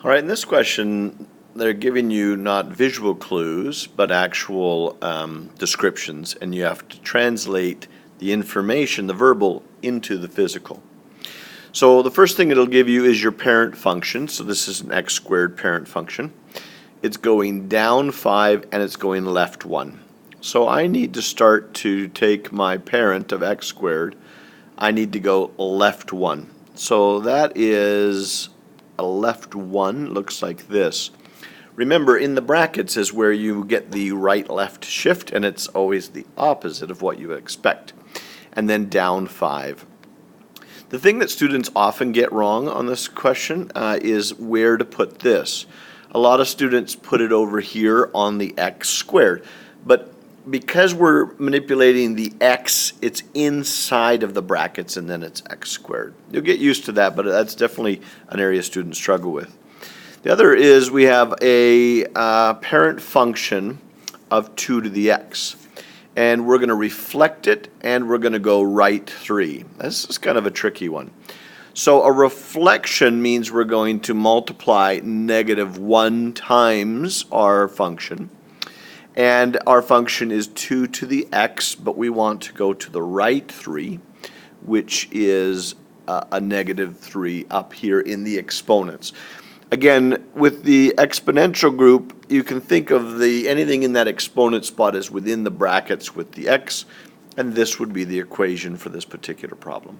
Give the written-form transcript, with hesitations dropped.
All right, in this question, they're giving you not visual clues, but actual descriptions, and you have to translate the information, the verbal, into the physical. So the first thing it'll give you is your parent function. So this is an x squared parent function. It's going down 5 and it's going left 1. So I need to start to take my parent of x squared. I need to go left 1. So that is a left 1, looks like this. Remember, in the brackets is where you get the right-left shift, and it's always the opposite of what you expect. And then down 5. The thing that students often get wrong on this question is where to put this. A lot of students put it over here on the x squared, but because we're manipulating the x, it's inside of the brackets and then it's x squared. You'll get used to that, but that's definitely an area students struggle with. The other is we have a parent function of 2 to the x. And we're going to reflect it and we're going to go right 3. This is kind of a tricky one. So a reflection means we're going to multiply -1 times our function. And our function is 2 to the x, but we want to go to the right 3, which is a -3 up here in the exponents. Again, with the exponential group, you can think of anything in that exponent spot as within the brackets with the x, and this would be the equation for this particular problem.